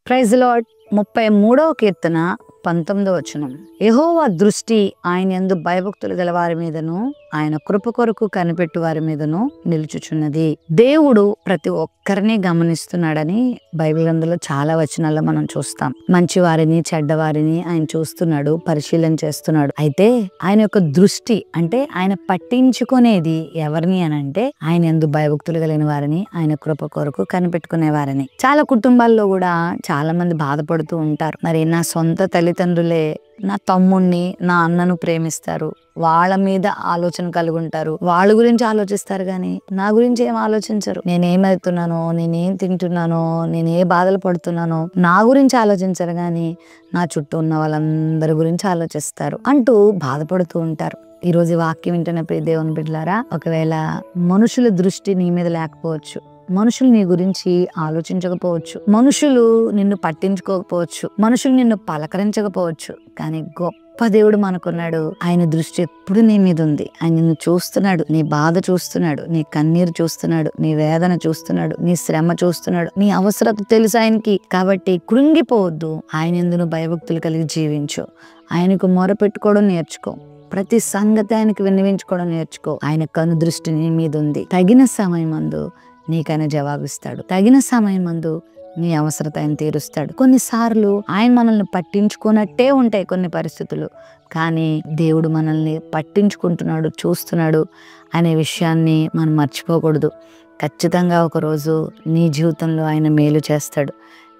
Praise lord. 33వ కీర్తన 19వ వచనం. యెహోవా దృష్టి ఆయన యందు భయభక్తులు గల వారి మీదను ఆయన కృప కొరకు కనిపెట్టు వారి మీదను నిలుచుచున్నది. దేవుడు ప్రతి ఒక్కరిని గమనిస్తున్నాడని బైబిల్ గ్రంథంలో చాలా వచనాల్లో మనం చూస్తాం. మంచి వారిని చెడ్డవారిని ఆయన చూస్తున్నాడు, పరిశీలన చేస్తున్నాడు. అయితే ఆయన యొక్క దృష్టి అంటే ఆయన పట్టించుకునేది ఎవరిని అని అంటే ఆయన యందు భయభక్తులు కలిగిన వారిని, ఆయన కృప కొరకు కనిపెట్టుకునే వారిని. చాలా కుటుంబాల్లో కూడా చాలా మంది బాధపడుతూ ఉంటారు. మరి నా సొంత తల్లిదండ్రులే నా తమ్ముణ్ణి, నా అన్నను ప్రేమిస్తారు, వాళ్ళ మీద ఆలోచన కలిగి ఉంటారు, వాళ్ళ గురించి ఆలోచిస్తారు కానీ నా గురించి ఏం ఆలోచించరు. నేనేమవుతున్నానో, నేనేం తింటున్నానో, నేను ఏ బాధలు పడుతున్నానో నా గురించి ఆలోచించరు కానీ నా చుట్టూ ఉన్న వాళ్ళందరి గురించి ఆలోచిస్తారు అంటూ బాధపడుతూ ఉంటారు. ఈ రోజు వాక్యం వింటున్న ప్రియ దేవుని బిడ్డలారా, ఒకవేళ మనుషుల దృష్టి నీ మీద లేకపోవచ్చు, మనుషులు నీ గురించి ఆలోచించకపోవచ్చు, మనుషులు నిన్ను పట్టించుకోకపోవచ్చు, మనుషులు నిన్ను పలకరించకపోవచ్చు, కానీ గొప్ప దేవుడు మనకున్నాడు. ఆయన దృష్టి ఎప్పుడు నీ మీద ఉంది. ఆయన నిన్ను చూస్తున్నాడు, నీ బాధ చూస్తున్నాడు, నీ కన్నీరు చూస్తున్నాడు, నీ వేదన చూస్తున్నాడు, నీ శ్రమ చూస్తున్నాడు, నీ అవసరత తెలుసు ఆయనకి. కాబట్టి కృంగిపోవద్దు. ఆయన యందు భయభక్తులు కలిగి జీవించు. ఆయనకు మొరపెట్టుకోవడం నేర్చుకో. ప్రతి సంగతి ఆయనకు విన్నవించుకోవడం నేర్చుకో. ఆయన కను దృష్టి నీ మీద ఉంది. తగిన సమయమందు నీకైనా జవాబిస్తాడు. తగిన సమయమందు నీ అవసరత ఆయన తీరుస్తాడు. కొన్నిసార్లు ఆయన మనల్ని పట్టించుకున్నట్టే ఉంటాయి కొన్ని పరిస్థితులు, కానీ దేవుడు మనల్ని పట్టించుకుంటున్నాడు, చూస్తున్నాడు అనే విషయాన్ని మనం మర్చిపోకూడదు. ఖచ్చితంగా ఒకరోజు నీ జీవితంలో ఆయన మేలు చేస్తాడు.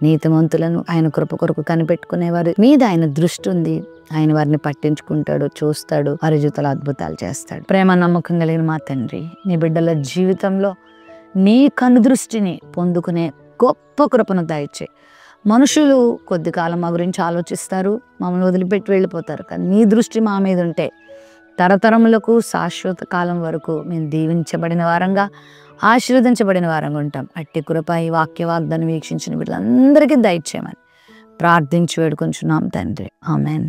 నీతిమంతులను ఆయన కృప కొరకు కనిపెట్టుకునేవారి మీద ఆయన దృష్టి ఉంది. ఆయన వారిని పట్టించుకుంటాడు, చూస్తాడు, వారి జీవితాలు అద్భుతాలు చేస్తాడు. ప్రేమ నమ్మకం కలిగిన మా తండ్రి, నీ బిడ్డల జీవితంలో నీ కను దృష్టిని పొందుకునే గొప్ప కృపను దయచేయి. మనుషులు కొద్ది కాలం మా గురించి ఆలోచిస్తారు, మమ్మల్ని వదిలిపెట్టి వెళ్ళిపోతారు, కానీ నీ దృష్టి మా మీద ఉంటే తరతరములకు శాశ్వత కాలం వరకు మేము దీవించబడిన వారంగా, ఆశీర్వదించబడిన వారంగా ఉంటాం. అట్టి కృప ఈ వాక్య వాగ్దానం వీక్షించిన వీళ్ళందరికీ దయచేయమని ప్రార్థించి వేడుకొంచున్నాం తండ్రి. ఆమేన్.